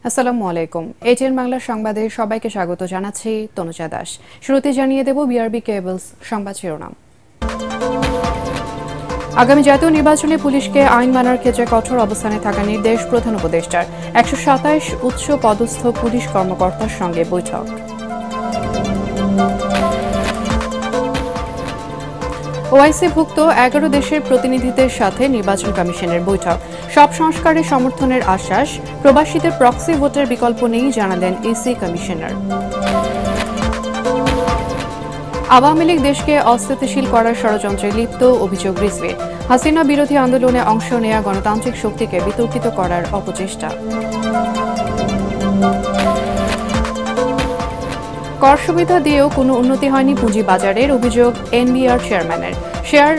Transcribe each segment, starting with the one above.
আসসালামু আলাইকুম। এটিএন বাংলা সংবাদে সবাইকে স্বাগত জানাচ্ছি তনুজা দাস। শুরুতে জানিয়ে দেব বিআরবি কেবলস সংবাদ শিরোনাম। আগামী জাতীয় নির্বাচনে পুলিশকে আইন মানার ক্ষেত্রে কঠোর অবস্থানে থাকা নির্দেশ প্রধান উপদেষ্টার। 127 উচ্চ পদস্থ পুলিশ কর্মকর্তার সঙ্গে বৈঠক। ওআইসিভুক্ত 11 দেশের প্রতিনিধিদের সাথে নির্বাচন কমিশনের বৈঠক। সব সংস্কারের সমর্থনের আশ্বাস। প্রবাসীদের প্রক্সি ভোটের বিকল্প নেই জানালেন ইসি কমিশনার। আওয়ামী লীগ দেশকে অস্থিতিশীল করার ষড়যন্ত্রে লিপ্ত, অভিযোগ রিজভির। হাসিনা বিরোধী আন্দোলনে অংশ নেয়া গণতান্ত্রিক শক্তিকে বিতর্কিত করার অপচেষ্টা। কর সুবিধা দিয়েও কোনো উন্নতি হয়নি পুঁজিবাজারের, অভিযোগ এনবিআর চেয়ারম্যানের। শেয়ার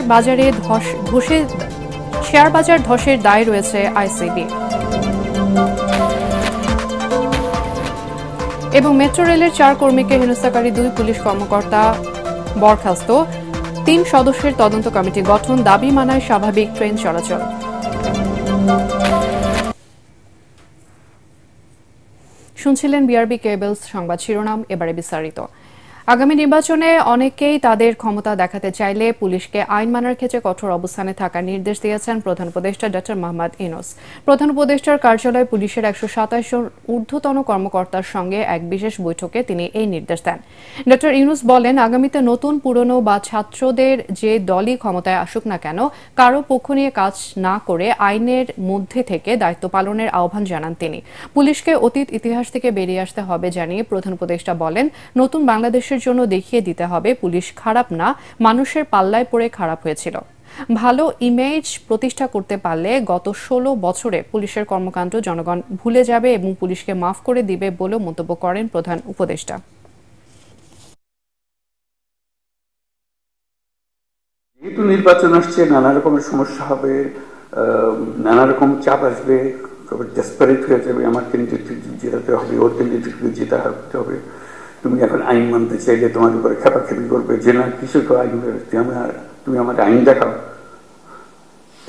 বাজার ধসের দায় রয়েছে আইসিবি। এবং মেট্রো রেলের 4 কর্মীকে হেনস্থাকারী 2 পুলিশ কর্মকর্তা বরখাস্ত। 3 সদস্যের তদন্ত কমিটি গঠন, দাবি মানায় স্বাভাবিক ট্রেন চলাচল। শুনছিলেন বিআরবি কেবলস সংবাদ শিরোনাম, এবারে বিস্তারিত। আগামী নির্বাচনে অনেকেই তাদের ক্ষমতা দেখাতে চাইলে পুলিশকে আইন মানার ক্ষেত্রে কঠোর অবস্থানে থাকার নির্দেশ দিয়েছেন প্রধান উপদেষ্টা ডক্টর মোহাম্মদ ইউনূস। প্রধান উপদেষ্টার কার্যালয়ে পুলিশের 127 জন ঊর্ধ্বতন কর্মকর্তার সঙ্গে এক বিশেষ বৈঠকে তিনি এই নির্দেশ দেন। ডক্টর ইউনূস বলেন, আগামীতে নতুন, পুরনো বা ছাত্রদের যে দলই ক্ষমতায় আসুক না কেন, কারো পক্ষ নিয়ে কাজ না করে আইনের মধ্যে থেকে দায়িত্ব পালনের আহ্বান জানান তিনি। পুলিশকে অতীত ইতিহাস থেকে বেরিয়ে আসতে হবে জানিয়ে প্রধান উপদেষ্টা বলেন, নতুন বাংলাদেশের জন্য দেখিয়ে দিতে হবে পুলিশ খারাপ না, মানুষের পাল্লায় পড়ে খারাপ হয়েছিল। ভালো ইমেজ প্রতিষ্ঠা করতে পারলে গত 16 বছরে পুলিশের কর্মকাণ্ড জনগণ ভুলে যাবে এবং পুলিশকে মাফ করে দিবে বলেও মন্তব্য করেন প্রধান উপদেষ্টা। যেহেতু নির্বাচন আসছে, নানা রকমের সমস্যা হবে, নানা রকম চাপ আসবে, ডেসপারেট হয়ে যাবে, আমার ক্যান্ডিডেট জেতাতে হবে, ওর ক্যান্ডিডেটকে জেতাতে হবে। তুমি এখন আইন মানতে চাইলে তোমার উপরে খেপাখেপি করবে যে না, কিছু তো আইন, তুমি আমাকে আইন দেখাও,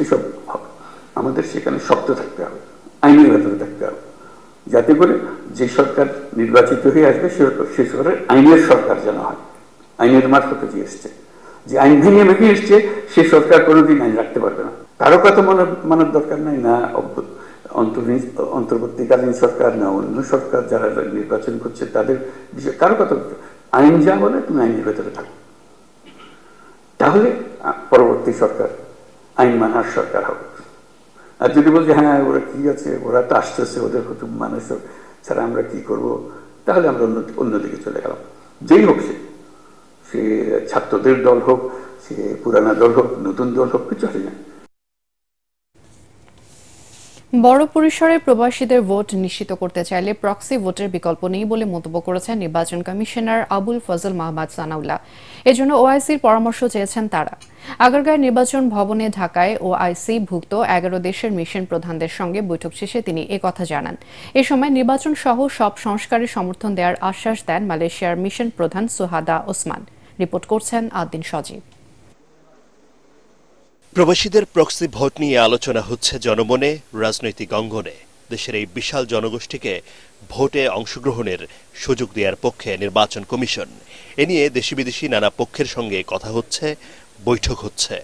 এসব আমাদের সেখানে শক্ত থাকতে হবে, আইনের ভেতরে থাকতে হবে, যাতে করে যে সরকার নির্বাচিত হয়ে আসবে সে সরকার আইনের সরকার যেন হয়। আইনের মারফতে যে এসছে, যে আইন ভেঙে ভেঙে এসছে, সে সরকার কোনোদিন আইন রাখতে পারবে না। কারো কথা মানার দরকার নাই, না অন্তর্বর্তীকালীন সরকার, না অন্য সরকার যারা নির্বাচন করছে তাদের বিষয়ে কারো কথা। আইন যা বলে তুমি আইনের ভেতরে থাকো, তাহলে পরবর্তী সরকার আইন মানার সরকার হবে। আর যদি বলছে হ্যাঁ ওরা কি আছে, ওরা তো আসতেছে, ওদের কত মানুষ ছাড়া আমরা কি করব, তাহলে আমরা অন্যদিকে চলে গেলাম। যেই হোক, সে ছাত্রদের দল হোক, সে পুরানা দল হোক, নতুন দল হোক, কিছু হয় না। বড় পরিসরে প্রবাসীদের ভোট নিশ্চিত করতে চাইলে প্রক্সি ভোটের বিকল্প নেই বলে মন্তব্য করেছেন নির্বাচন কমিশনার আবুল ফজল মাহমুদ সানাউল্লাহ। এজন্য ওআইসির পরামর্শ চেয়েছেন তারা। আগারগাঁও নির্বাচন ভবনে ঢাকায় ওআইসি ভুক্ত 11 দেশের মিশন প্রধানদের সঙ্গে বৈঠক শেষে তিনি একথা জানান। এ সময় নির্বাচন সহ সব সংস্কারের সমর্থন দেওয়ার আশ্বাস দেন মালয়েশিয়ার মিশন প্রধান সুহাদা ওসমান। রিপোর্ট করছেন আদ্দিন সজীব। প্রবাসীদের প্রক্সি ভোট নিয়ে আলোচনা হচ্ছে জনমনে, রাজনৈতিক অঙ্গনে। দেশের এই বিশাল জনগোষ্ঠীকে ভোটে অংশগ্রহণের সুযোগ দেওয়ার পক্ষে নির্বাচন কমিশন। এ নিয়ে দেশি বিদেশি নানা পক্ষের সঙ্গে কথা হচ্ছে, বৈঠক হচ্ছে।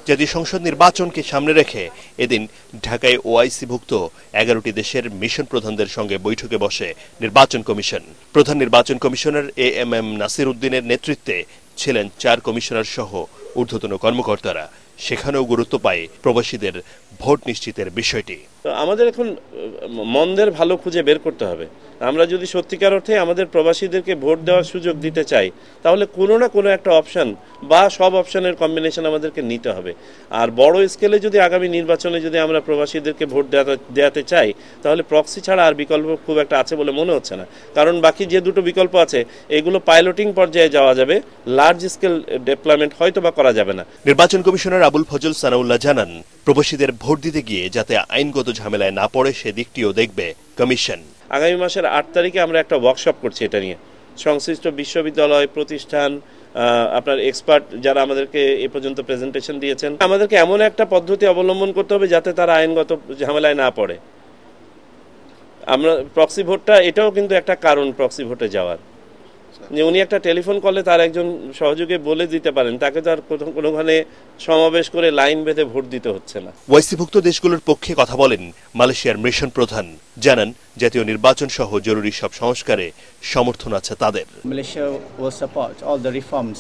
জাতীয় সংসদ নির্বাচনকে সামনে রেখে এদিন ঢাকায় ওআইসিভুক্ত 11টি দেশের মিশন প্রধানদের সঙ্গে বৈঠকে বসে নির্বাচন কমিশন। প্রধান নির্বাচন কমিশনার এএমএম নাসির উদ্দিনের নেতৃত্বে ছিলেন 4 কমিশনার সহ ঊর্ধ্বতন কর্মকর্তারা। সেখানেও গুরুত্ব পায় প্রবাসীদের ভোট নিশ্চিতের বিষয়টি। আমাদের এখন মন্দের ভালো খুঁজে বের করতে হবে। আমরা যদি সত্যিকার অর্থে আমাদের প্রবাসীদেরকে ভোট দেওয়ার সুযোগ দিতে চাই, তাহলে কোনো না কোনো একটা অপশন বা সব অপশনের কম্বিনেশন আমাদেরকে নিতে হবে। আর বড় স্কেলে যদি আগামী নির্বাচনে যদি আমরা প্রবাসীদেরকে ভোট দেওয়াতে চাই, তাহলে প্রক্সি ছাড়া আর বিকল্প খুব একটা আছে বলে মনে হচ্ছে না। কারণ বাকি যে দুটো বিকল্প আছে, এগুলো পাইলটিং পর্যায়ে যাওয়া যাবে, লার্জ স্কেল ডেভেলপমেন্ট হয়তো বা করা যাবে না। নির্বাচন কমিশনার আবুল ফজল সানাউল্লাহ জানান, প্রবাসীদের ভোট দিতে গিয়ে যাতে আইনগত ঝামেলায় না পড়ে সেদিকটিও দেখবে কমিশন। আগামী মাসের 8 তারিখে আমরা একটা ওয়ার্কশপ করছি এটা নিয়ে। সংশ্লিষ্ট বিশ্ববিদ্যালয়, প্রতিষ্ঠান, আপনার এক্সপার্ট যারা আমাদেরকে এ পর্যন্ত প্রেজেন্টেশন দিয়েছেন, আমাদেরকে এমন একটা পদ্ধতি অবলম্বন করতে হবে যাতে তারা আইনগত ঝামেলায় না পড়ে। আমরা প্রক্সি ভোটটা এটাও কিন্তু একটা কারণ প্রক্সি ভোটে যাওয়ার, যে উনি একটা টেলিফোন কলে তার একজন সহযোগী বলে দিতে পারেন, তাকে তো আর কোনোখানে সমাবেশ করে লাইন বেঁধে ভোট দিতে হচ্ছে না। ওয়াইসিভুক্ত দেশগুলোর পক্ষে কথা বলেন মালয়েশিয়ার মিশন প্রধান, জানান জাতীয় নির্বাচন সহ জরুরি সব সংস্কারে সমর্থন আছে তাদের। Malaysia will support all the reforms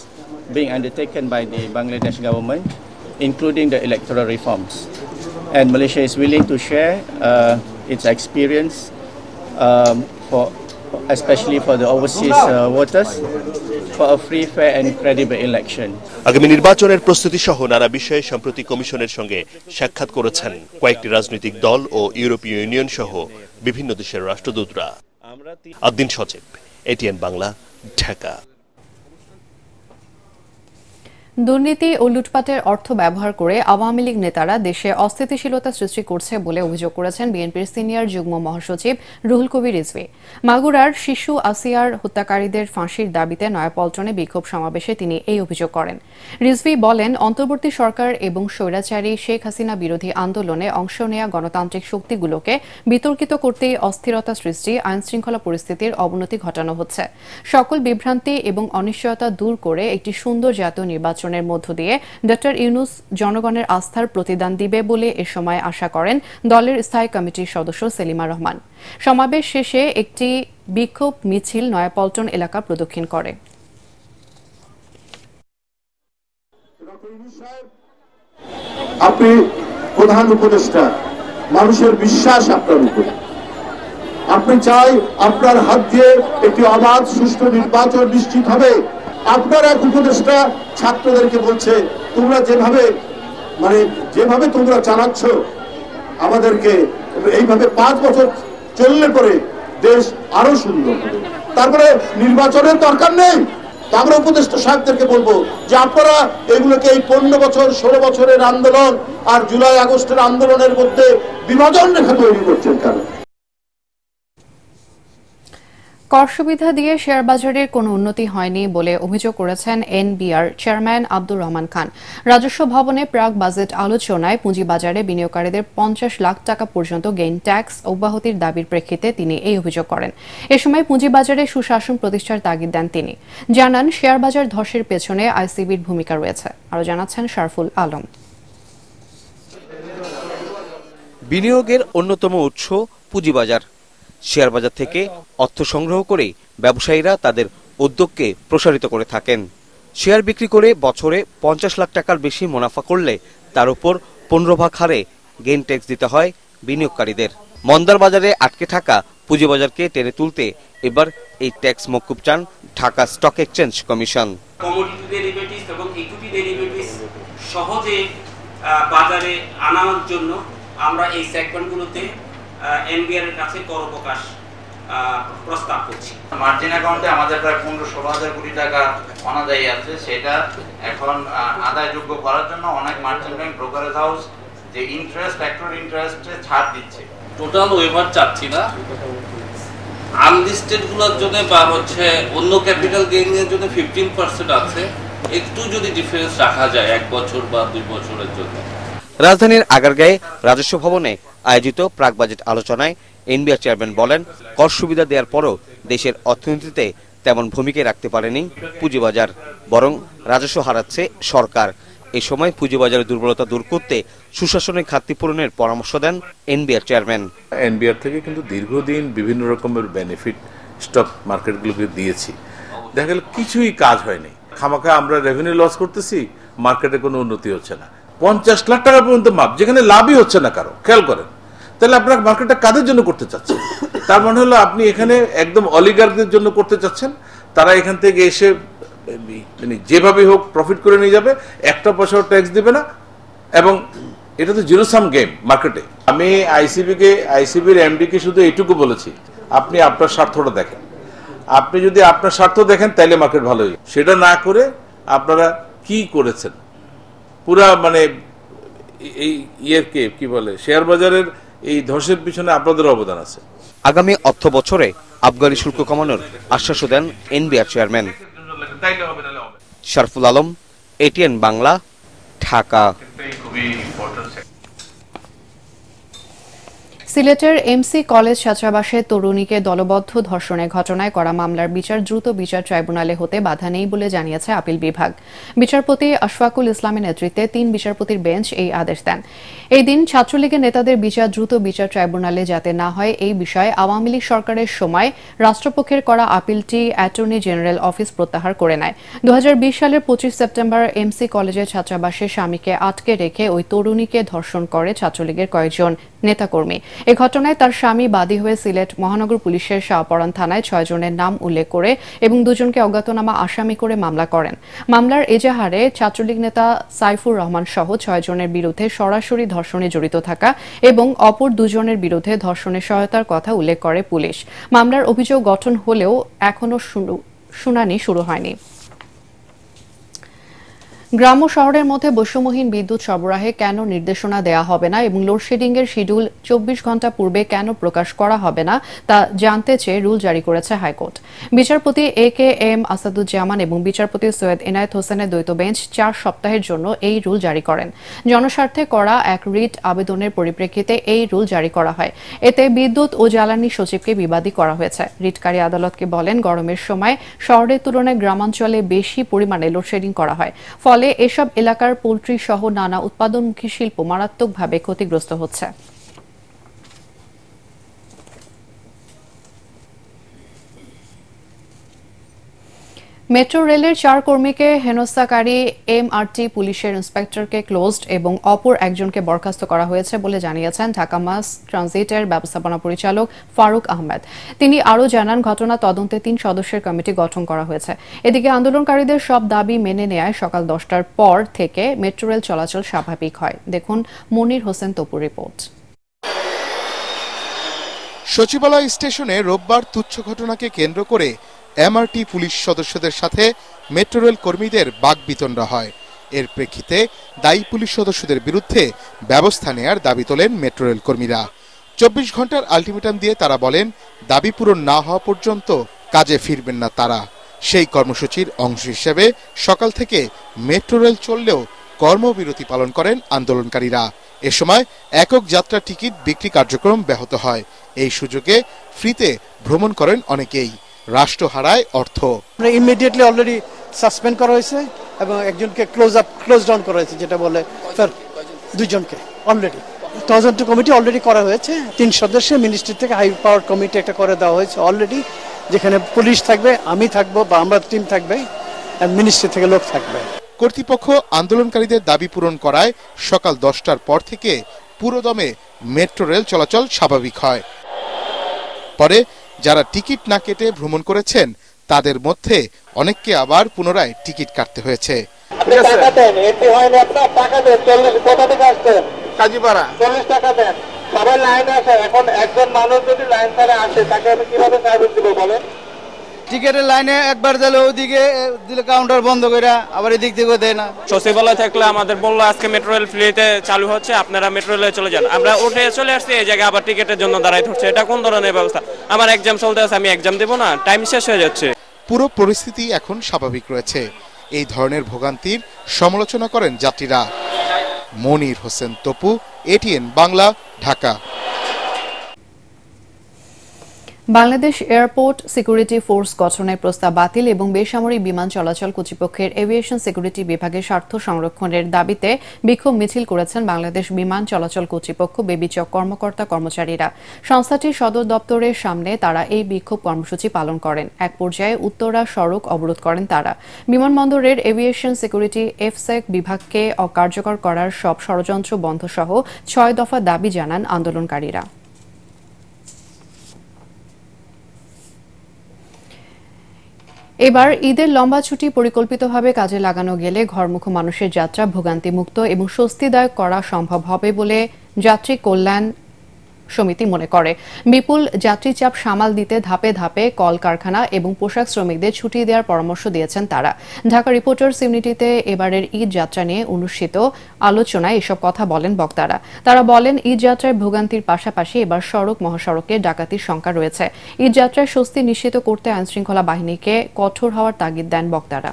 being undertaken by the Bangladesh government, including the electoral reforms. And Malaysia is willing to share its experience especially for the overseas voters, for a free, fair and credible election. আগামী নির্বাচনের প্রস্তুতি সহ নানা বিষয়ে সম্প্রতি কমিশনের সঙ্গে সাক্ষাৎ করেছেন কয়েকটি রাজনৈতিক দল ও ইউরোপীয় ইউনিয়ন সহ বিভিন্ন দেশের রাষ্ট্রদূতরা। আদ্দিন সচিব, এটিএন বাংলা, ঢাকা। দুর্নীতি ও লুটপাটের অর্থ ব্যবহার করে আওয়ামী লীগ নেতারা দেশে অস্থিতিশীলতা সৃষ্টি করছে বলে অভিযোগ করেছেন বিএনপির সিনিয়র যুগ্ম মহাসচিব রুহুল কবির রিজভী। মাগুরার শিশু আসিয়ার হত্যাকারীদের ফাঁসির দাবিতে নয়াপল্টনে বিক্ষোভ সমাবেশে তিনি এই অভিযোগ করেন। রিজভী বলেন, অন্তর্বর্তী সরকার এবং স্বৈরাচারী শেখ হাসিনা বিরোধী আন্দোলনে অংশ নেয়া গণতান্ত্রিক শক্তিগুলোকে বিতর্কিত করতেই অস্থিরতা সৃষ্টি, আইনশৃঙ্খলা পরিস্থিতির অবনতি ঘটানো হচ্ছে। সকল বিভ্রান্তি এবং অনিশ্চয়তা দূর করে একটি সুন্দর জাতীয় নির্বাচনের মধ্য দিয়ে ডক্টর ইউনূস জনগণের আস্থার প্রতিদান দিবে বলে এ সময় আশা করেন দলের স্থায়ী কমিটির সদস্য সেলিমা রহমান। সমাবেশ শেষে একটি বিক্ষোভ মিছিল নয়াপল্টন এলাকা প্রদক্ষিণ করে। আপনি প্রধান উপদেষ্টা, মানুষের বিশ্বাস আপনার উপরে, আপনি চাই আপনার হাত দিয়ে একটি অবাধ সুষ্ঠু নির্বাচন নিশ্চিত হবে। আপনার এক উপদেষ্টা ছাত্রদেরকে বলছে, তোমরা যেভাবে তোমরা চালাচ্ছ আমাদেরকে, এইভাবে 5 বছর চললে পরে দেশ আরো সুন্দর হবে, তারপরে নির্বাচনের দরকার নেই। আমরা উপদেষ্টা সাহেবদেরকে বলবো যে আপনারা এগুলোকে এই 15 বছর 16 বছরের আন্দোলন আর জুলাই আগস্টের আন্দোলনের মধ্যে বিভাজন রেখা তৈরি করছেন কেন? কর সুবিধা দিয়ে শেয়ার বাজারের কোনো উন্নতি হয়নি বলে অভিযোগ করেছেন এনবিআর চেয়ারম্যান আব্দুর রহমান খান। রাজস্ব ভবনে প্রাক বাজেট আলোচনায় পুঁজিবাজারে বিনিয়োগকারীদের 50 লাখ টাকা পর্যন্ত গেইন ট্যাক্স অব্যাহতির দাবির প্রেক্ষিতে তিনি এই অভিযোগ করেন। এ সময় পুঁজিবাজারে সুশাসন প্রতিষ্ঠার তাগিদ দেন তিনি। জানান, শেয়ার বাজার ধসের পেছনে আইসিবির ভূমিকা রয়েছে। আরও জানাচ্ছেন শারফুল আলম। বিনিয়োগের অন্যতম উৎস পুঁজিবাজার। শেয়ার বাজার থেকে অর্থ সংগ্রহ করে ব্যবসায়ীরা তাদের উদ্যোগকে প্রসারিত করে থাকেন। শেয়ার বিক্রি করে বছরে 50 লাখ টাকার বেশি মুনাফা করলে তার উপর 15 ভাগ হারে গেইন ট্যাক্স দিতে হয় বিনিয়োগকারীদের। মন্দার বাজারে আটকে থাকা পুঁজিবাজারকে টেনে তুলতে এবার এই ট্যাক্স মওকুফ চান Dhaka stock exchange commission. Commodity derivatives এবং ইকুইটি ডেরিভেটিভস সহজে বাজারে আনার জন্য আমরা এই সেগমেন্টগুলোতে এনবিআর এর কাছে কর প্রকাশ প্রস্তাব করছি। মার্জিন অ্যাকাউন্টে আমাদের প্রায় 15-16 হাজার কোটি টাকা অনাদায়ী আছে, সেটা এখন আদায়যোগ্য করার জন্য অনেক মার্চেন্ট ব্যাংক, ব্রোকারেজ হাউস যে ইন্টারেস্ট, ফ্যাক্টর ইন্টারেস্টে ছাড় দিচ্ছে। টোটাল ওয়েভার চাচ্ছি না, আনলিস্টেড গুলোর জন্য বা অন্য ক্যাপিটাল গেইনের জন্য 15% আছে, একটু যদি ডিফারেন্স রাখা যায় 1 বছর বা 2 বছরের জন্য। রাজধানীর আগারগাঁয়ে রাজস্ব ভবনে আয়োজিত প্রাক বাজেট আলোচনায় এনবিআর চেয়ারম্যান বলেন, কর সুবিধা দেওয়ার পরও দেশের অর্থনীতিতে তেমন ভূমিকা রাখতে পারেনি পুঁজিবাজার, বরং রাজস্ব হারাচ্ছে সরকার। এই সময় পুঁজিবাজারের দুর্বলতা দূর করতে সুশাসনের ঘাটতি পূরণের পরামর্শ দেন এনবিআর চেয়ারম্যান। এনবিআর থেকে কিন্তু দীর্ঘদিন বিভিন্ন রকমের বেনিফিট স্টক মার্কেটগুলোকে দিয়েছি, দেখা গেল কিছুই কাজ হয়নি। খামাখা আমরা রেভিনিউ লস করতেছি, মার্কেটে কোনো উন্নতি হচ্ছে না। 50 লাখ টাকা পর্যন্ত মাপ, যেখানে লাভই হচ্ছে না কারো। খেয়াল করেন, তাহলে আপনার মার্কেটটা কাদের জন্য করতে চাচ্ছেন? তার মানে হলো আপনি এখানে একদম অলিগার্কদের জন্য করতে চাচ্ছেন। তারা এখান থেকে এসে যেভাবে হোক প্রফিট করে নিয়ে যাবে, একটা পয়সাও ট্যাক্স দিবে না, এবং এটা তো জিরো সাম গেম মার্কেটে। আমি আইসিবির এমডিকে শুধু এইটুকু বলেছি, আপনি আপনার স্বার্থটা দেখেন। আপনি যদি আপনার স্বার্থ দেখেন তাহলে মার্কেট ভালো হয়ে, সেটা না করে আপনারা কি করেছেন পুরা এই ইয়েরকে কি বলে, শেয়ার বাজারের এই ধসের পিছনে আপনাদের অবদান আছে। আগামী অর্থ বছরে আবগারি শুল্ক কমানোর আশ্বাসও দেন NBR chairman. Sharful Alam, ATN Bangla, Dhaka. সিলেটের এমসি কলেজ ছাত্রাবাসে তরুণীকে দলবদ্ধ ধর্ষণের ঘটনায় করা মামলার বিচার দ্রুত বিচার ট্রাইব্যুনালে হতে বাধা নেই বলে জানিয়েছে আপিল বিভাগ। বিচারপতি আশফাকুল ইসলামের নেতৃত্বে ৩ বিচারপতির বেঞ্চ এই আদেশ দেন। এই দিন ছাত্রলীগের নেতাদের বিচার দ্রুত বিচার ট্রাইব্যুনালে যাতে না হয় এই বিষয়ে আওয়ামী লীগ সরকারের সময় রাষ্ট্রপক্ষের করা আপিলটি অ্যাটর্নি জেনারেল অফিস প্রত্যাহার করে নেয়। ২০২০ সালের ২৫ সেপ্টেম্বর এমসি কলেজের ছাত্রাবাসে স্বামীকে আটকে রেখে ওই তরুণীকে ধর্ষণ করে ছাত্রলীগের কয়েকজন নেতাকর্মী। এ ঘটনায় তার স্বামী বাদী হয়ে সিলেট মহানগর পুলিশের শাহপরান থানায় ৬ জনের নাম উল্লেখ করে এবং ২ জনকে অজ্ঞাতনামা আসামি করে মামলা করেন। মামলার এজাহারে ছাত্রলীগ নেতা সাইফুর রহমান সহ ৬ জনের বিরুদ্ধে সরাসরি ধর্ষণে জড়িত থাকা এবং অপর ২ জনের বিরুদ্ধে ধর্ষণের সহায়তার কথা উল্লেখ করে পুলিশ। মামলার অভিযোগ গঠন হলেও এখনো শুনানি শুরু হয়নি। গ্রাম ও শহরের মধ্যে বৈষম্যহীন বিদ্যুৎ সরবরাহে কেন নির্দেশনা দেওয়া হবে না এবং লোডশেডিং এর শিডিউল ২৪ ঘণ্টা পূর্বে কেন প্রকাশ করা হবে না তা জানতে চেয়ে রুল জারি করেছে হাইকোর্ট। বিচারপতি AKM আসাদুজ্জামান এবং বিচারপতি সৈয়দ এনায়েত হোসেনের দ্বৈত বেঞ্চ ৪ সপ্তাহের জন্য এই রুল জারি করেন। জনস্বার্থে করা এক রিট আবেদনের পরিপ্রেক্ষিতে এই রুল জারি করা হয়। এতে বিদ্যুৎ ও জ্বালানি সচিবকে বিবাদী করা হয়েছে। রিটকারী আদালতকে বলেন, গরমের সময় শহরের তুলনায় গ্রামাঞ্চলে বেশি পরিমাণে লোডশেডিং করা হয়, ফলে এসব এলাকার পোল্ট্রি সহ নানা উৎপাদনমুখী শিল্প মারাত্মকভাবে ক্ষতিগ্রস্ত হচ্ছে। মেট্রো রেলের ৪ কর্মীকে হেনস্থাকারী MRT পুলিশের ইন্সপেক্টরকে ক্লোজড এবং অপর একজনকে বরখাস্ত করা হয়েছে বলে জানিয়েছেন ঢাকা মাস ট্রানজিটের ব্যবস্থাপনা পরিচালক ফারুক আহমেদ। তিনি আরও জানান, ঘটনা তদন্তে ৩ সদস্যের কমিটি গঠন করা হয়েছে। এদিকে আন্দোলনকারীদের সব দাবি মেনে নেয় সকাল ১০টার পর থেকে মেট্রো রেল চলাচল স্বাভাবিক হয়। দেখুন মনির হোসেন তপুর রিপোর্ট। সচিবালয় স্টেশনে রোববার তুচ্ছ ঘটনাকে কেন্দ্র করে MRT পুলিশ সদস্যদের সাথে মেট্রো রেল কর্মীদের বাকবিতণ্ডা হয়। এর প্রেক্ষিতে দায়ী পুলিশ সদস্যদের বিরুদ্ধে ব্যবস্থা নেয়ার দাবি তোলেন মেট্রো রেল কর্মীরা। ২৪ ঘন্টার আলটিমেটাম দিয়ে তারা বলেন, দাবি পূরণ না হওয়া পর্যন্ত কাজে ফিরবেন না তারা। সেই কর্মসূচির অংশ হিসেবে সকাল থেকে মেট্রো রেল চললেও কর্মবিরতি পালন করেন আন্দোলনকারীরা। এ সময় একক যাত্রা টিকিট বিক্রি কার্যক্রম ব্যাহত হয়। এই সুযোগে ফ্রিতে ভ্রমণ করেন অনেকেই। রাষ্ট্র হারায় অর্থ। ইমিডিয়েটলি অলরেডি সাসপেন্ড করা হয়েছে এবং একজনকে ক্লোজ ডাউন করা হয়েছে, যেটা বলে 2 জনকে অলরেডি তদন্ত কমিটি অলরেডি করা হয়েছে। 3 সদস্যের মিনিস্ট্রি থেকে হাই পাওয়ার কমিটি একটা করে দেওয়া হয়েছে অলরেডি, যেখানে পুলিশ থাকবে, আমি থাকবো বা আমরা টিম থাকবে, মিনিস্ট্রি থেকে লোক থাকবে। কর্তৃপক্ষ আন্দোলনকারীদের দাবি পূরণ করায় সকাল 10টার পর থেকে পুরোদমে মেট্রো রেল চলাচল স্বাভাবিক হয়। পরে যারা টিকিট না কেটে ভ্রমণ করেছেন তাদের মধ্যে অনেককে আবার পুনরায় টিকিট কাটতে হয়েছে। সবাই লাইনে আসে, এখন একজন মানুষ যদি লাইন ছাড়া আসে তাকে আমি কিভাবে সার্ভিস দিব বলেন? টিকেটের লাইনে একবার দিলে ওইদিকে দিলে কাউন্টার বন্ধ করে আবার এদিক থেকে দেয় না। সচিবালয় থাকলে আমাদের বললো আজকে মেট্রো রেল ফ্রিতে চালু হচ্ছে, আপনারা মেট্রো রেলে চলে যান। আমরা উঠে চলে আসছি, এই জায়গায় আবার টিকেটের জন্য দাঁড়াই থাকছে। এটা কোন ধরনের ব্যবস্থা? আমার এক্সাম চলতে আছে, আমি এক্সাম দেবো না? টাইম শেষ হয়ে যাচ্ছে। পুরো পরিস্থিতি এখন স্বাভাবিক রয়েছে। এই ধরনের ভোগান্তির সমালোচনা করেন যাত্রীরা। Monir Hossain Topu, ATN Bangla, Dhaka. Bangladesh airport security force গঠনের প্রস্তাব বাতিল এবং বেসামরিক বিমান চলাচল কর্তৃপক্ষের এভিয়েশন সিকিউরিটি বিভাগের স্বার্থ সংরক্ষণের দাবিতে বিক্ষোভ মিছিল করেছেন বাংলাদেশ বিমান চলাচল কর্তৃপক্ষ বেবিচক কর্মকর্তা কর্মচারীরা। সংস্থাটির সদর দপ্তরের সামনে তারা এই বিক্ষোভ কর্মসূচি পালন করেন। এক পর্যায়ে উত্তরা সড়ক অবরোধ করেন তারা। বিমানবন্দরের এভিয়েশন সিকিউরিটি এফসেক বিভাগকে অকার্যকর করার সব ষড়যন্ত্র বন্ধ সহ 6 দফা দাবি জানান আন্দোলনকারীরা। এবার ঈদের লম্বা ছুটি পরিকল্পিতভাবে কাজে লাগানো গেলে ঘরমুখো মানুষের যাত্রা ভোগান্তিমুক্ত এবং স্বস্তিদায়ক করা সম্ভব হবে বলে যাত্রী কল্যাণ সমিতি মনে করে। বিপুল যাত্রী চাপ সামাল দিতে ধাপে ধাপে কলকারখানা এবং পোশাক শ্রমিকদের ছুটি দেওয়ার পরামর্শ দিয়েছেন তারা। ঢাকা রিপোর্টার্স ইউনিটিতে এবারের ঈদ যাত্রা নিয়ে অনুষ্ঠিত আলোচনায় এসব কথা বলেন বক্তারা। তারা বলেন, ঈদ যাত্রায় ভোগান্তির পাশাপাশি এবার সড়ক মহাসড়কে ডাকাতির সংখ্যা রয়েছে। ঈদ যাত্রায় স্বস্তি নিশ্চিত করতে আইনশৃঙ্খলা বাহিনীকে কঠোর হওয়ার তাগিদ দেন বক্তারা।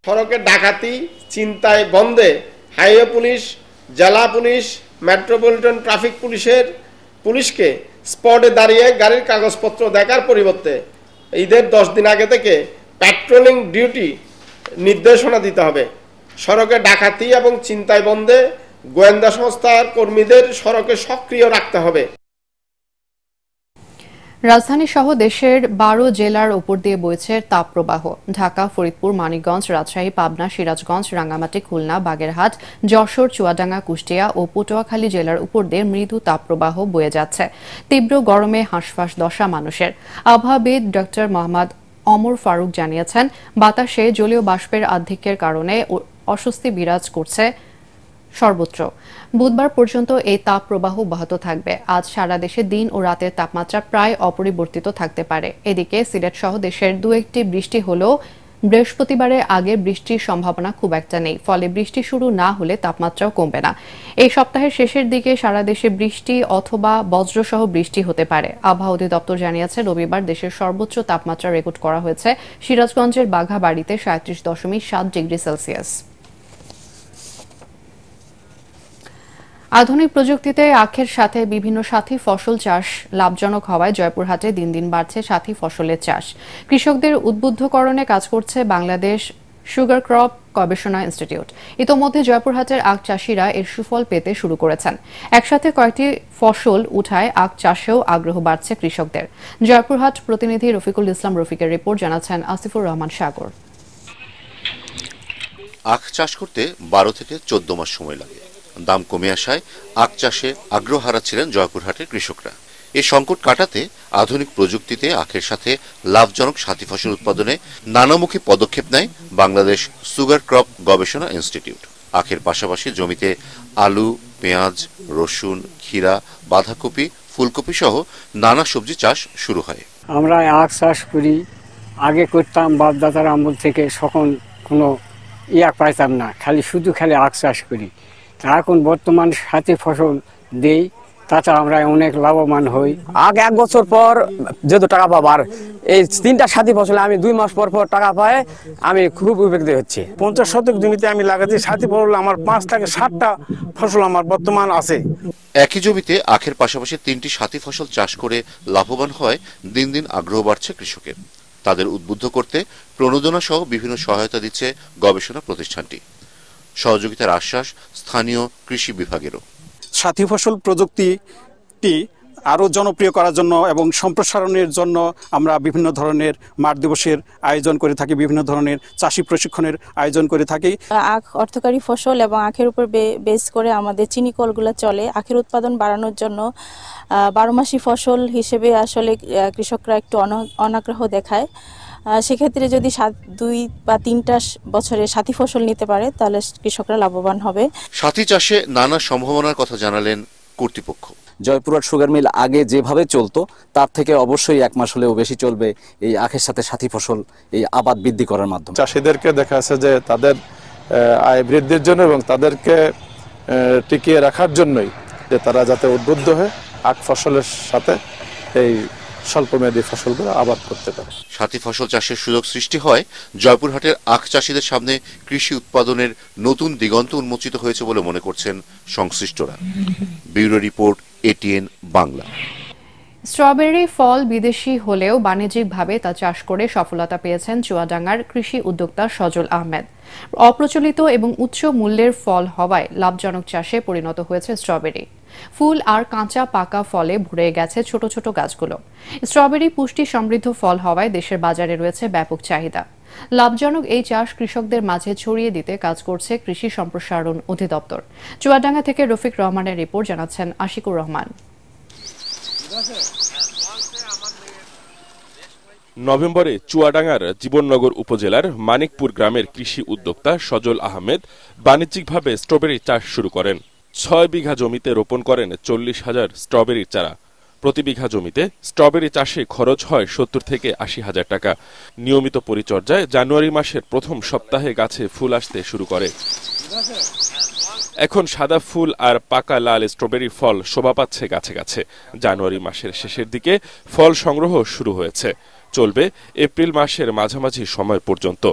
সড়কের ডাকাতি, ছিনতাই বন্ধে হাইওয়ে পুলিশ জেলা পুলিশ, মেট্রোপলিটন ট্রাফিক পুলিশকে স্পটে দাঁড়িয়ে গাড়ির কাগজপত্র দেখার পরিবর্তে ঈদের 10 দিন আগে থেকে প্যাট্রোলিং ডিউটি নির্দেশনা দিতে হবে। সড়কে ডাকাতি এবং ছিনতাই বন্ধে গোয়েন্দা সংস্থার কর্মীদের সড়কে সক্রিয় রাখতে হবে। রাজধানী সহ দেশের 12 জেলার উপর দিয়ে বইছে তাপপ্রবাহ। ঢাকা, ফরিদপুর, মানিকগঞ্জ, রাজশাহী, পাবনা, সিরাজগঞ্জ, রাঙ্গামাটি, খুলনা, বাগেরহাট, যশোর, চুয়াডাঙ্গা, কুষ্টিয়া ও পটুয়াখালী জেলার উপর দিয়ে মৃদু তাপপ্রবাহ বয়ে যাচ্ছে। তীব্র গরমে হাঁসফাঁস দশা মানুষের। আবহাওয়াবিদ ডক্টর মোহাম্মদ অমর ফারুক জানিয়েছেন, বাতাসে জলীয় বাষ্পের আধিক্যের কারণে অস্বস্তি বিরাজ করছে সর্বত্র। বুধবার পর্যন্ত এই তাপ প্রবাহ অব্যাহত থাকবে। আজ সারা দেশে দিন ও রাতের তাপমাত্রা প্রায় অপরিবর্তিত থাকতে পারে। এদিকে সিলেট সহ দেশের 2-1টি বৃষ্টি হলেও বৃহস্পতিবারের আগে বৃষ্টির সম্ভাবনা খুব একটা নেই। ফলে বৃষ্টি শুরু না হলে তাপমাত্রাও কমবে না। এই সপ্তাহের শেষের দিকে সারা দেশে বৃষ্টি অথবা বজ্রসহ বৃষ্টি হতে পারে। আবহাওয়া অধিদপ্তর জানিয়েছে, রবিবার দেশের সর্বোচ্চ তাপমাত্রা রেকর্ড করা হয়েছে সিরাজগঞ্জের বাঘাবাড়িতে 37.7 ডিগ্রি সেলসিয়াস। আধুনিক প্রযুক্তিতে আখের সাথে বিভিন্ন সাথী ফসল চাষ লাভজনক হওয়ায় জয়পুরহাটে দিন দিন বাড়ছে সাথী ফসলের চাষ। কৃষকদের উদ্বুদ্ধকরণে কাজ করছে বাংলাদেশ সুগার ক্রপ গবেষণা ইনস্টিটিউট। ইতোমধ্যে জয়পুরহাটের আখ চাষিরা এর সুফল পেতে শুরু করেছেন। একসাথে কয়েকটি ফসল উঠায় আখ চাষেও আগ্রহ বাড়ছে কৃষকদের। জয়পুরহাট প্রতিনিধি রফিকুল ইসলাম রফিকের রিপোর্ট, জানাচ্ছেন আসিফুর রহমান সাগর। আখ চাষ করতে 12 থেকে 14 মাস সময় লাগে। দাম কমে আসায় আখ চাষে আগ্রহ হারাচ্ছিলেন জয়পুরহাটের কৃষকরা। এই সংকট কাটাতে আধুনিক প্রযুক্তিতে আখের সাথে লাভজনক সাথী ফসল উৎপাদনে নানামুখী পদক্ষেপ নেয় বাংলাদেশ সুগার ক্রপ গবেষণা ইনস্টিটিউট। আখের পাশাপাশি জমিতে আলু, পেঁয়াজ, রসুন, ক্ষীরা, বাঁধাকপি, ফুলকপি সহ নানা সবজি চাষ শুরু হয়। আমরা আখ চাষ করি, আগে করতাম বাপদাদার আমল থেকে, তখন কোনো পাইতাম না, শুধু আখ চাষ করি। এখন বর্তমান সাথী ফসল দেই, তাতে আমরা অনেক লাভবান হই। আগে 1 বছর পর যেহেতু টাকা পাবার, এই 3টা সাথী ফসলে আমি 2 মাস পর পর টাকা পাই, আমি খুব উপকৃত হচ্ছি। 50 শতক জমিতে আমি লাগাচ্ছি সাথী ফসল, আমার 5 থেকে 7টা ফসল আমার বর্তমান আছে। একই জমিতে আখের পাশাপাশি 3টি সাথী ফসল চাষ করে লাভবান হয় দিন দিন আগ্রহ বাড়ছে কৃষকের। তাদের উদ্বুদ্ধ করতে প্রণোদনা সহ বিভিন্ন সহায়তা দিচ্ছে গবেষণা প্রতিষ্ঠানটি। সহযোগিতার আশ্বাস স্থানীয় কৃষি বিভাগেরও। সাথী ফসল প্রযুক্তিটি আরও জনপ্রিয় করার জন্য এবং সম্প্রসারণের জন্য আমরা বিভিন্ন ধরনের মাঠ দিবসের আয়োজন করে থাকি, বিভিন্ন ধরনের চাষি প্রশিক্ষণের আয়োজন করে থাকি। আখ অর্থকারী ফসল এবং আখের উপর বেস করে আমাদের চিনি কলগুলো চলে। আখের উৎপাদন বাড়ানোর জন্য 12 মাসি ফসল হিসেবে আসলে কৃষকরা একটু অনাগ্রহ দেখায়। সেক্ষেত্রে যদি 2 বা 3টা বছরে সাথী ফসল নিতে পারে, তাহলে কৃষকরা লাভবান হবে। সাথী চাষে নানা সম্ভাবনার কথা জানালেন কর্তৃপক্ষ। জয়পুরহাট সুগার মিল আগে যেভাবে চলতো তার থেকে অবশ্যই 1 মাস হলেও বেশি চলবে এই আখের সাথে সাথী ফসল এই আবাদ বৃদ্ধি করার মাধ্যমে। চাষিদেরকে দেখা যাচ্ছে যে তাদের আয় বৃদ্ধির জন্য এবং তাদেরকে টিকিয়ে রাখার জন্যই যে তারা যাতে উদ্বুদ্ধ হয়ে আখ ফসলের সাথে এই স্বল্পমেয়াদী ফসলগুলো আবাদ করতে পারে। সাথী ফসল চাষের সুযোগ সৃষ্টি হয় জয়পুরহাটের আখ চাষিদের সামনে কৃষি উৎপাদনের নতুন দিগন্ত উন্মোচিত হয়েছে বলে মনে করছেন সংশ্লিষ্টরা। Bureau report, ATN Bangla. Strawberry ফল বিদেশি হলেও বাণিজ্যিকভাবে তা চাষ করে সফলতা পেয়েছেন চুয়াডাঙ্গার কৃষি উদ্যোক্তা সজল আহমেদ। অপ্রচলিত এবং উচ্চ মূল্যের ফল হওয়ায় লাভজনক চাষে পরিণত হয়েছে স্ট্রবেরি। ফুল আর কাঁচা পাকা ফলে ভরে গেছে ছোট ছোট গাছগুলো। স্ট্রবেরি পুষ্টি সমৃদ্ধ ফল হওয়ায় দেশের বাজারে রয়েছে ব্যাপক চাহিদা। লাভজনক এই চাষ কৃষকদের মাঝে ছড়িয়ে দিতে কাজ করছে কৃষি সম্প্রসারণ অধিদপ্তর। চুয়াডাঙ্গা থেকে রফিক রহমানের রিপোর্ট, জানাচ্ছেন আশিকুর রহমান। নভেম্বরে চুয়াডাঙ্গার জীবননগর উপজেলার মানিকপুর গ্রামের কৃষি উদ্যোক্তা সজল আহমেদ বাণিজ্যিকভাবে স্ট্রবেরি চাষ শুরু করেন। 6 বিঘা জমিতে রোপণ করেন 40,000 স্ট্রবেরির চারা। প্রতি বিঘা জমিতে স্ট্রবেরি চাষে খরচ হয় 70 থেকে 80,000 টাকা। নিয়মিত পরিচর্যায় জানুয়ারি মাসের প্রথম সপ্তাহে গাছে ফুল আসতে শুরু করে। এখন সাদা ফুল আর পাকা লাল স্ট্রবেরি ফল শোভা পাচ্ছে গাছে গাছে। জানুয়ারি মাসের শেষের দিকে ফল সংগ্রহ শুরু হয়েছে, চলবে এপ্রিল মাসের মাঝামাঝি সময় পর্যন্ত।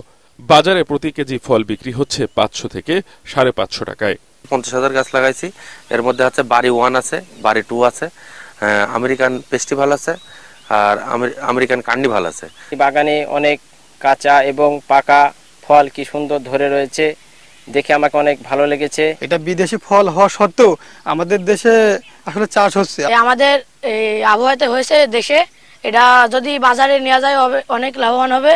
বাজারে প্রতি কেজি ফল বিক্রি হচ্ছে 500 থেকে 550 টাকায়। 50,000 গাছ লাগাইছি। এর মধ্যে হচ্ছে বাড়ি 1 আছে, বাড়ি 2 আছে, আমেরিকান ফেস্টিভ্যাল আছে, আর আমেরিকান কার্নিভাল আছে। বাগানে অনেক কাঁচা এবং পাকা ফল কি সুন্দর ধরে রয়েছে, দেখে আমাকে অনেক ভালো লেগেছে। এটা বিদেশি ফল হওয়া সত্ত্বেও আমাদের দেশে আসলে চাষ হচ্ছে। আমাদের এই আবহাওয়াতে হয়েছে দেশে, এটা যদি বাজারে নেওয়া যায় অনেক লাভবান হবে।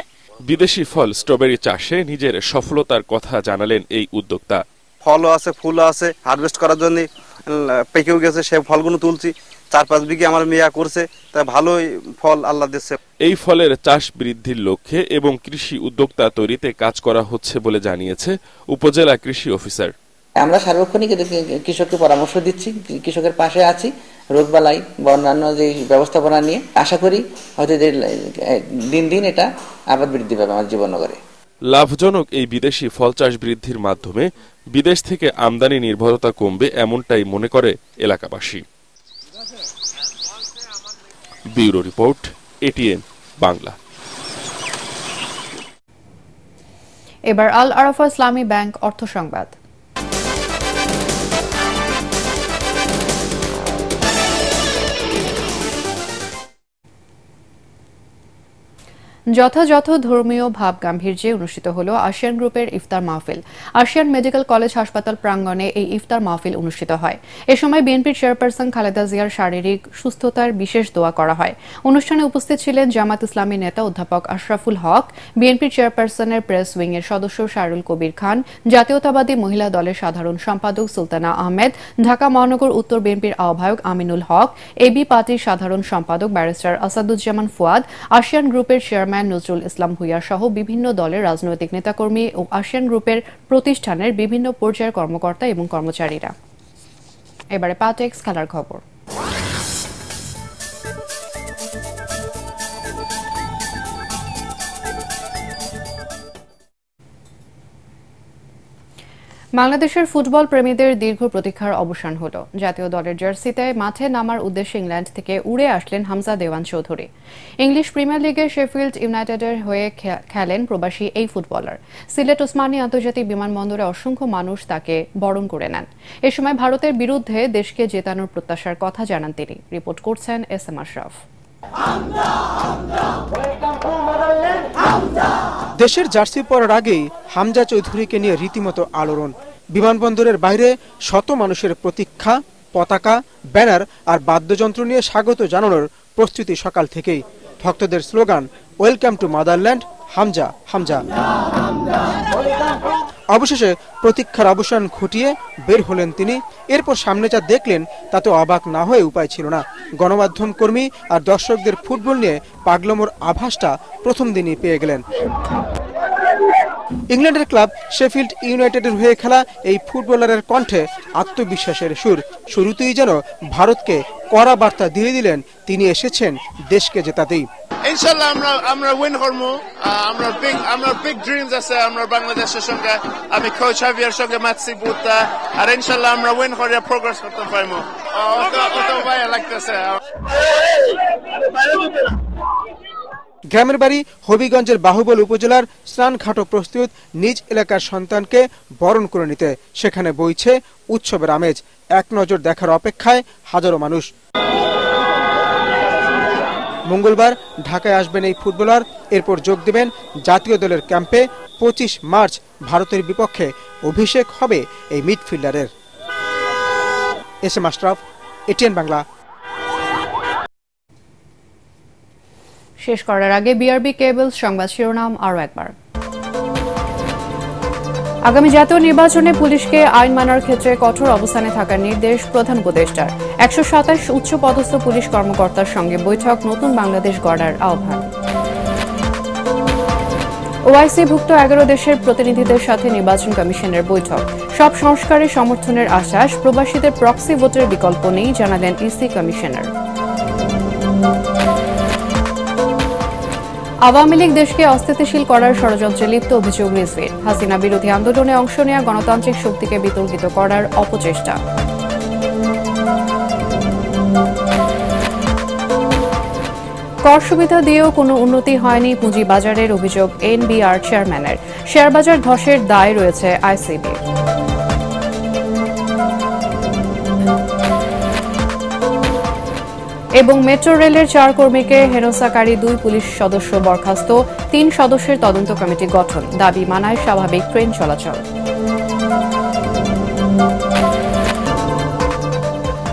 বিদেশি ফল স্ট্রবেরি চাষে নিজের সফলতার কথা জানালেন এই উদ্যোক্তা। ফলও আছে, ফুলও আছে, হারভেস্ট করার জন্য পেকেও গেছে, সে ফলগুলো তুলছি। 4-5 বিঘে আমার মেয়া করছে, তাই ভালোই ফল আল্লাহ দিচ্ছে। এই ফলের চাষ বৃদ্ধির লক্ষ্যে এবং কৃষি উদ্যোক্তা তৈরিতে কাজ করা হচ্ছে বলে জানিয়েছে উপজেলা কৃষি অফিসার। আমরা সার্বক্ষণিক কৃষককে পরামর্শ দিচ্ছি, কৃষকের পাশে আছি, রোগবালাই বা অন্যান্য যে ব্যবস্থাপনা নিয়ে। আশা করি হয়তো দিন দিন এটা আবার বৃদ্ধি পাবে আমার জীবননগরে। লাভজনক এই বিদেশি ফল চাষ বৃদ্ধির মাধ্যমে বিদেশ থেকে আমদানি নির্ভরতা কমবে, এমনটাই মনে করে এলাকাবাসী। Bureau report, ATN Bangla. এবার আল আরাফা ইসলামী ব্যাংক অর্থ সংবাদ। যথাযথ ধর্মীয় ভাব গাম্ভীর্যে অনুষ্ঠিত হল আসিয়ান গ্রুপের ইফতার মাহফিল। আসিয়ান মেডিকেল কলেজ হাসপাতাল প্রাঙ্গণে এই ইফতার মাহফিল অনুষ্ঠিত হয়। এ সময় বিএনপির চেয়ারপারসন খালেদা জিয়ার শারীরিক সুস্থতার বিশেষ দোয়া করা হয়। অনুষ্ঠানে উপস্থিত ছিলেন জামাত ইসলামী নেতা অধ্যাপক আশরাফুল হক, বিএনপির চেয়ারপারসনের প্রেস উইং এর সদস্য শাহরুল কবির খান, জাতীয়তাবাদী মহিলা দলের সাধারণ সম্পাদক সুলতানা আহমেদ, ঢাকা মহানগর উত্তর বিএনপির আহ্বায়ক আমিনুল হক, এবি পার্টির সাধারণ সম্পাদক ব্যারিস্টার আসাদুজ্জামান ফুয়াদ, আসিয়ান গ্রুপের চেয়ারম্যান নজরুল ইসলাম ভুইয়া সহ বিভিন্ন দলের রাজনৈতিক নেতাকর্মী ও আসিয়ান গ্রুপের প্রতিষ্ঠানের বিভিন্ন পর্যায়ের কর্মকর্তা এবং কর্মচারীরা। এবারে পাটেক্স খেলার খবর। বাংলাদেশের ফুটবল প্রেমীদের দীর্ঘ প্রতীক্ষার অবসান হলো। জাতীয় দলের জার্সিতে মাঠে নামার উদ্দেশ্যে ইংল্যান্ড থেকে উড়ে আসলেন হামজা দেওয়ান চৌধুরী। ইংলিশ প্রিমিয়ার লিগে শেফিল্ড ইউনাইটেডের হয়ে খেলেন প্রবাসী এই ফুটবলার। সিলেট ওসমানী আন্তর্জাতিক বিমানবন্দরে অসংখ্য মানুষ তাকে বরণ করে নেন। এ সময় ভারতের বিরুদ্ধে দেশকে জেতানোর প্রত্যাশার কথা জানান তিনি। রিপোর্ট করছেন এসএম আশরাফ। দেশের জার্সি পরার আগেই হামজা চৌধুরীকে নিয়ে রীতিমতো আলোড়ন। বিমানবন্দরের বাইরে শত মানুষের প্রতীক্ষা, পতাকা, ব্যানার আর বাদ্যযন্ত্র নিয়ে স্বাগত জানানোর প্রস্তুতি সকাল থেকেই। ভক্তদের slogan, welcome to motherland, Hamza Hamza. অবশেষে প্রতীক্ষার অবসান ঘটিয়ে বের হলেন তিনি। এরপর সামনে যা দেখলেন তাতে অবাক না হয়ে উপায় ছিল না। গণমাধ্যম কর্মী আর দর্শকদের ফুটবল নিয়ে পাগলামোর আভাসটা প্রথম দিনই পেয়ে গেলেন। ইংল্যান্ডের ক্লাব শেফিল্ড ইউনাইটেডের হয়ে খেলা এই ফুটবলারের কণ্ঠে আত্মবিশ্বাসের সুর। শুরুতেই যেন ভারতকে কড়া বার্তা দিয়ে দিলেন তিনি এসেছেন দেশকে জেতাতেই। ইনশাআল্লাহ আমরা উইন করব। আমরা বিগ ড্রিমস আছে আমরা বাংলাদেশের সঙ্গে। আমি কোচ হাভিয়ার সঙ্গে ম্যাচি বুতা, আর ইনশাআল্লাহ আমরা উইন করে প্রোগ্রেস করতে পারবো। কত ভাই লাগতেছে। গ্রামের বাড়ি হবিগঞ্জের বাহুবল উপজেলার স্নানঘাটও প্রস্তুত নিজ এলাকার সন্তানকে বরণ করে নিতে। সেখানে বইছে উৎসবের আমেজ। এক নজর দেখার অপেক্ষায় হাজারো মানুষ। মঙ্গলবার ঢাকায় আসবেন এই ফুটবলার, এরপর যোগ দেবেন জাতীয় দলের ক্যাম্পে। 25 মার্চ ভারতের বিপক্ষে অভিষেক হবে এই মিডফিল্ডারের। SM Ashraf, ATN Bangla. শেষ করার আগে বিআরবি কেবলস সংবাদ শিরোনাম আরও একবার। আগামী জাতীয় নির্বাচনে পুলিশকে আইন মানার ক্ষেত্রে কঠোর অবস্থানে থাকার নির্দেশ প্রধান উপদেষ্টার। 127 উচ্চ পদস্থ পুলিশ কর্মকর্তার সঙ্গে বৈঠক, নতুন বাংলাদেশ গড়ার আহ্বান। ওআইসিভুক্ত 11 দেশের প্রতিনিধিদের সাথে নির্বাচন কমিশনের বৈঠক। সব সংস্কারের সমর্থনের আশ্বাস, প্রবাসীদের প্রক্সি ভোটের বিকল্প নেই জানালেন ইসি কমিশনার। আওয়ামী লীগ দেশকে অস্থিতিশীল করার ষড়যন্ত্রে লিপ্ত অভিযোগ রিজভির। হাসিনা বিরোধী আন্দোলনে অংশ নেওয়া গণতান্ত্রিক শক্তিকে বিতর্কিত করার অপচেষ্টা। কর সুবিধা দিয়েও কোনো উন্নতি হয়নি পুঁজিবাজারের অভিযোগ এনবিআর চেয়ারম্যানের। শেয়ারবাজার ধসের দায় রয়েছে আইসিবির। এবং মেট্রো রেলের 4 কর্মীকে হেনস্থাকারী 2 পুলিশ সদস্য বরখাস্ত, 3 সদস্যের তদন্ত কমিটি গঠন, দাবি মানায় স্বাভাবিক ট্রেন চলাচল।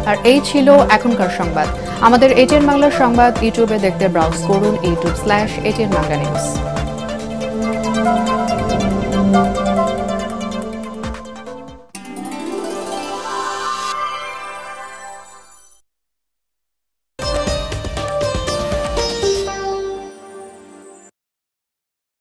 আর এই ছিল এখনকার সংবাদ। আমাদের এটিএন বাংলার সংবাদ ইউটিউবে দেখতে ব্রাউজ করুন youtube/ATN Bangla News।